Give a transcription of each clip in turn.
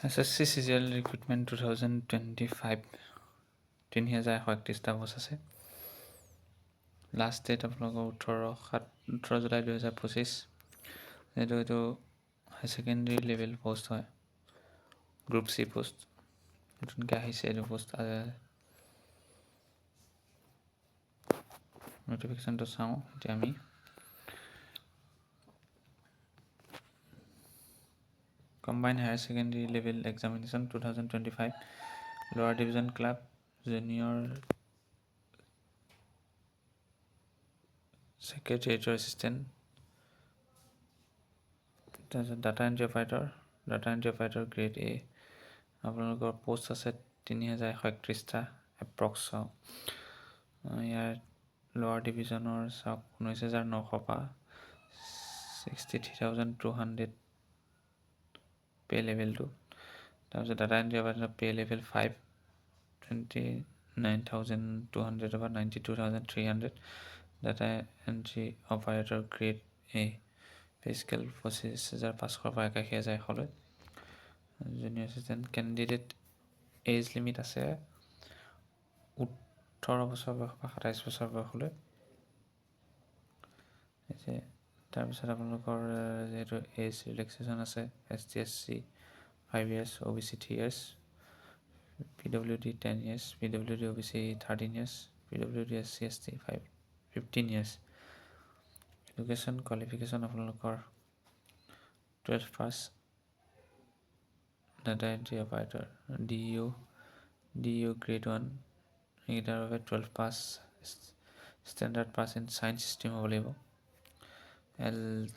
SSC CHSL recruitment 2025 3131টা post আছে। Last date আপোনালোকৰ 18 July 2025। যিহেতু এইটো হাই ছেকেণ্ডেৰী লেভেল পোষ্ট হয়, গ্ৰুপ চি পোষ্ট। নতুনকৈ আহিছে এইটো পোষ্ট। নটিফিকেশ্যনটো চাওঁ এতিয়া আমি। Combined Higher Secondary Level Examination 2025 Lower Division Club Junior Secretariat Assistant Data Entry Operator Grade A আপোনালোকৰ পোষ্ট আছে 3131টা এপ্ৰক্স। ইয়াৰ লোৱাৰ ডিভিজনৰ চাওক 19,900 পৰা 63,200 পে লেভেলটো। তাৰপিছত data entry operator pay level 5 29,200 পৰা 92,300। Data entry operator grade A pay scale 25,500 পৰা 81,100লৈ। Junior assistant candidate age limit আছে 18 বছৰ বয়স পৰা 27 বছৰ বয়সলৈ। তাৰপিছত আপোনালোকৰ যিহেতু এজ ৰিলেক্সেশ্যন আছে SSC 5 years, OBC 3 years, PWD 10 years, PWD OBC 13 years, PWD SC ST 15 years. Education qualification আপোনালোকৰ 12 pass. Data entry operator DU grade 1 এইকেইটাৰ বাবে 12 pass. Standard pass in science stream হ'ব লাগিব।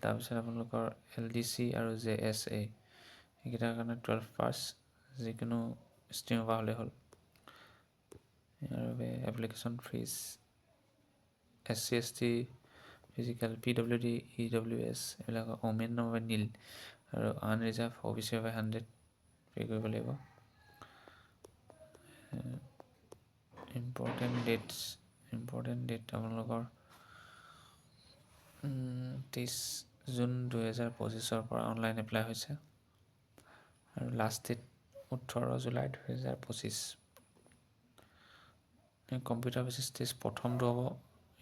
তাৰপিছত আপোনালোকৰ LDC আৰু JSA এইকেইটাৰ কাৰণে 12 পাছ যিকোনো ষ্ট্ৰীমৰ পৰা হ'লে হ'ল। ইয়াৰ বাবে application fees SC ST physical PWD EWS এইবিলাকৰ ওমেনৰ বাবে নীল আৰু আনৰিজাৰ্ভ OBC বাবে 100 পে' কৰিব লাগিব। ইম্পৰ্টেণ্ট ডেট আপোনালোকৰ 23 জুন 2025 পৰা অনলাইন এপ্লাই হৈছে আৰু last date 18 July 2025। Computer basics test প্ৰথমটো হ'ব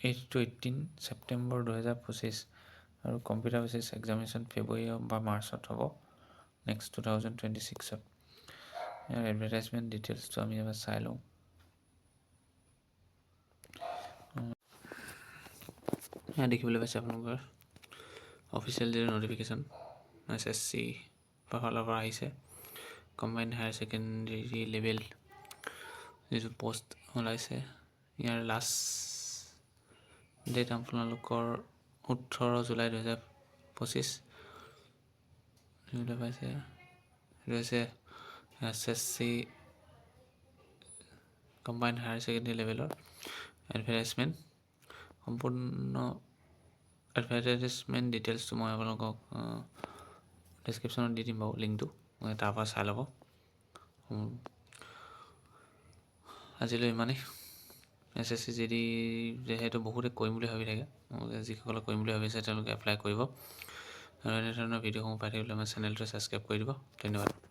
8 to 18 ছেপ্টেম্বৰ 2025 আৰু কম্পিউটাৰ বেচিছ এক্সামিনেশ্যন ফেব্ৰুৱাৰী বা মাৰ্চত হ'ব নেক্সট 2026ত। ইয়াৰ এডভাৰটাইজমেণ্ট ডিটেইলছটো আমি এবাৰ চাই লওঁ। ইয়াত দেখিবলৈ পাইছে আপোনালোকৰ অফিচিয়েল যিটো নটিফিকেশ্যন SSC ফালৰ পৰা আহিছে। কম্বাইণ্ড হায়াৰ ছেকেণ্ডেৰী লেভেল যিটো পোষ্ট ওলাইছে ইয়াৰ লাষ্ট ডেট আপোনালোকৰ 18 জুলাই 2025। দেখিবলৈ পাইছে এইটো হৈছে SSC কম্বাইণ্ড হায়াৰ ছেকেণ্ডেৰী লেভেলৰ এডভাৰটাইজমেণ্ট। সম্পূৰ্ণ এডভাৰটাইজমেণ্ট ডিটেইলছটো মই আপোনালোকক ডেছক্ৰিপশ্যনত দি দিম বাৰু লিংকটো, তাৰ পৰা চাই ল'ব। আজিলৈ ইমানেই। SSC GD যিহেতু বহুতে কৰিম বুলি ভাবি থাকে, যিসকলে কৰিম বুলি ভাবিছে তেওঁলোকে এপ্লাই কৰিব আৰু এনেধৰণৰ ভিডিঅ'সমূহ পাই থাকিবলৈ আমাৰ চেনেলটো ছাবস্ক্ৰাইব কৰি দিব। ধন্যবাদ।